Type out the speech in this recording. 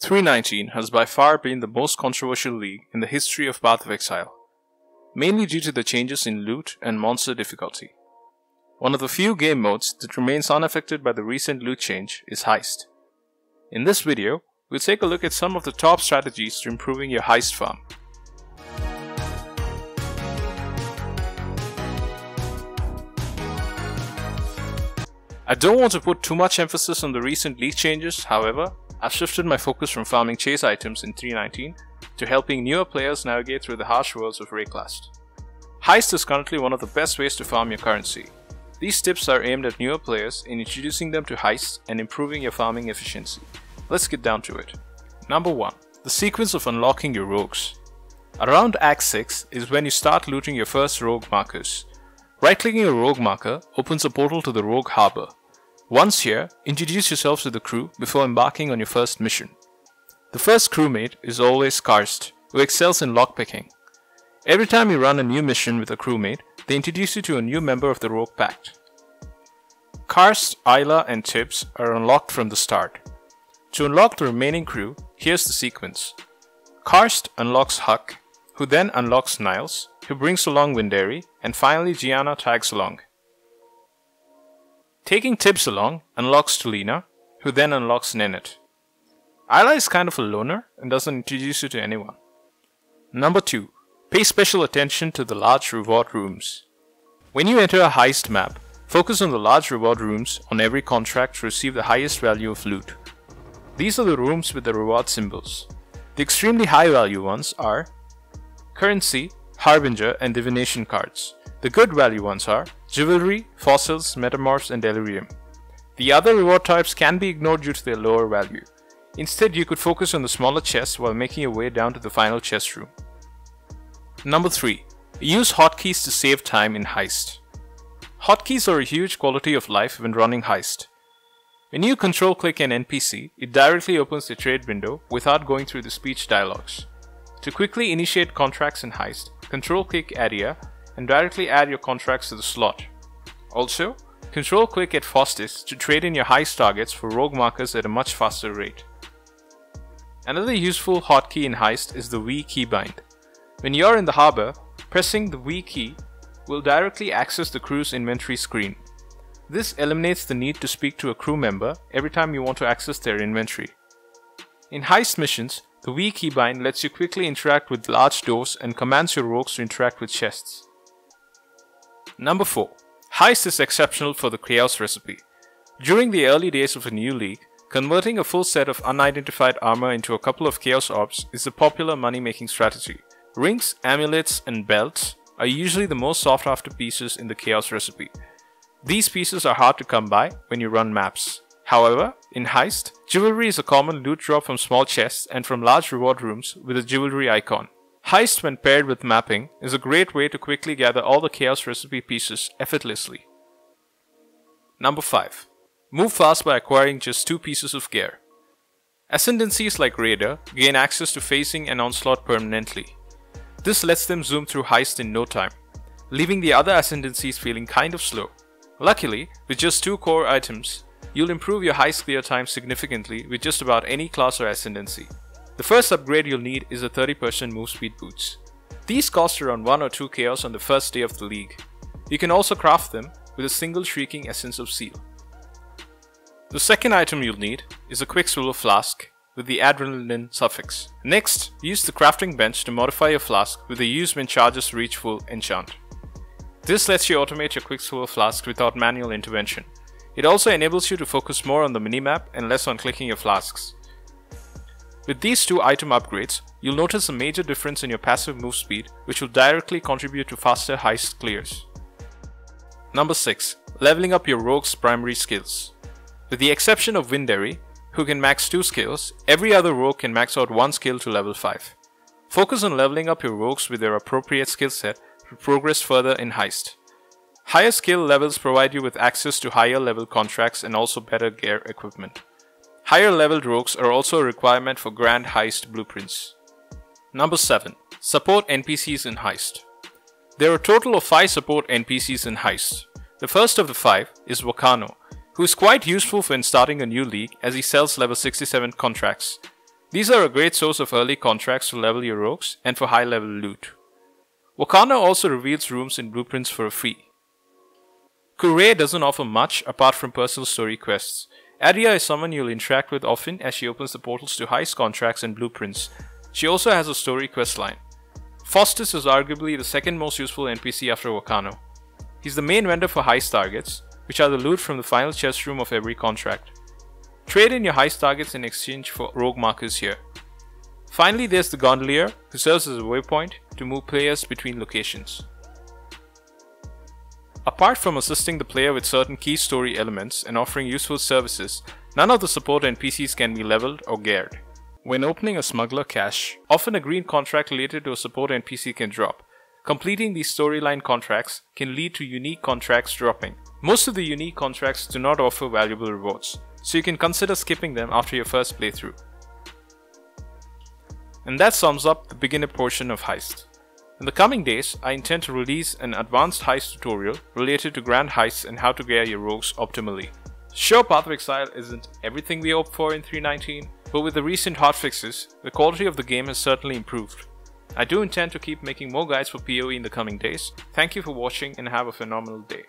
319 has by far been the most controversial league in the history of Path of Exile, mainly due to the changes in loot and monster difficulty. One of the few game modes that remains unaffected by the recent loot change is Heist. In this video, we'll take a look at some of the top strategies to improving your Heist farm. I don't want to put too much emphasis on the recent league changes, however, I've shifted my focus from farming chase items in 319 to helping newer players navigate through the harsh worlds of Rayclast. Heist is currently one of the best ways to farm your currency. These tips are aimed at newer players in introducing them to Heist and improving your farming efficiency. Let's get down to it. Number 1. The sequence of unlocking your rogues. Around Act 6 is when you start looting your first rogue markers. Right-clicking a rogue marker opens a portal to the Rogue Harbour. Once here, introduce yourself to the crew before embarking on your first mission. The first crewmate is always Karst, who excels in lockpicking. Every time you run a new mission with a crewmate, they introduce you to a new member of the Rogue Pact. Karst, Isla and Tibbs are unlocked from the start. To unlock the remaining crew, here's the sequence. Karst unlocks Huck, who then unlocks Niles, who brings along Windari, and finally Gianna tags along. Taking Tibbs along unlocks Tulina, who then unlocks Nennet. Isla is kind of a loner and doesn't introduce you to anyone. Number 2. Pay special attention to the large reward rooms. When you enter a Heist map, focus on the large reward rooms on every contract to receive the highest value of loot. These are the rooms with the reward symbols. The extremely high value ones are Currency, Harbinger and Divination cards. The good value ones are Jewelry, Fossils, Metamorphs and Delirium. The other reward types can be ignored due to their lower value. Instead, you could focus on the smaller chests while making your way down to the final chest room. Number 3. Use hotkeys to save time in Heist. Hotkeys are a huge quality of life when running Heist. When you control-click an NPC, it directly opens the trade window without going through the speech dialogues. To quickly initiate contracts in Heist, control-click Area and directly add your contracts to the slot. Also, control-click at Fastest to trade in your Heist targets for rogue markers at a much faster rate. Another useful hotkey in Heist is the V keybind. When you're in the harbor, pressing the V key will directly access the crew's inventory screen. This eliminates the need to speak to a crew member every time you want to access their inventory. In Heist missions, the V keybind lets you quickly interact with large doors and commands your rogues to interact with chests. Number 4. Heist is exceptional for the chaos recipe. During the early days of a new league, converting a full set of unidentified armor into a couple of chaos orbs is a popular money-making strategy. Rings, amulets, and belts are usually the most sought after pieces in the chaos recipe. These pieces are hard to come by when you run maps. However, in Heist, jewelry is a common loot drop from small chests and from large reward rooms with a jewelry icon. Heist, when paired with mapping, is a great way to quickly gather all the chaos recipe pieces effortlessly. Number 5. Move fast by acquiring just 2 pieces of gear. Ascendancies like Raider gain access to phasing and onslaught permanently. This lets them zoom through Heist in no time, leaving the other ascendancies feeling kind of slow. Luckily, with just 2 core items, you'll improve your Heist clear time significantly with just about any class or ascendancy. The first upgrade you'll need is a 30% move speed boots. These cost around 1 or 2 chaos on the first day of the league. You can also craft them with a single shrieking essence of seal. The second item you'll need is a quicksilver flask with the adrenaline suffix. Next, use the crafting bench to modify your flask with the use when charges reach full enchant. This lets you automate your quicksilver flask without manual intervention. It also enables you to focus more on the minimap and less on clicking your flasks. With these 2 item upgrades, you'll notice a major difference in your passive move speed, which will directly contribute to faster Heist clears. Number 6. Leveling up your rogue's primary skills. With the exception of Windari, who can max 2 skills, every other rogue can max out 1 skill to level 5. Focus on leveling up your rogues with their appropriate skill set to progress further in Heist. Higher skill levels provide you with access to higher level contracts and also better gear equipment. Higher leveled rogues are also a requirement for grand Heist blueprints. Number 7. Support NPCs in Heist. There are a total of 5 support NPCs in Heist. The first of the 5 is Wakano, who is quite useful when starting a new league as he sells level 67 contracts. These are a great source of early contracts to level your rogues and for high level loot. Wakanda also reveals rooms and blueprints for a fee. Kureya doesn't offer much apart from personal story quests. Adia is someone you'll interact with often as she opens the portals to heist contracts and blueprints. She also has a story quest line. Faustus is arguably the second most useful NPC after Wakano. He's the main vendor for heist targets, which are the loot from the final chest room of every contract. Trade in your heist targets in exchange for rogue markers here. Finally, there's the Gondolier, who serves as a waypoint to move players between locations. Apart from assisting the player with certain key story elements and offering useful services, none of the support NPCs can be leveled or geared. When opening a smuggler cache, often a green contract related to a support NPC can drop. Completing these storyline contracts can lead to unique contracts dropping. Most of the unique contracts do not offer valuable rewards, so you can consider skipping them after your first playthrough. And that sums up the beginner portion of Heist. In the coming days, I intend to release an advanced heist tutorial related to grand heists and how to gear your rogues optimally. Sure, Path of Exile isn't everything we hoped for in 3.19, but with the recent hotfixes, the quality of the game has certainly improved. I do intend to keep making more guides for PoE in the coming days. Thank you for watching and have a phenomenal day.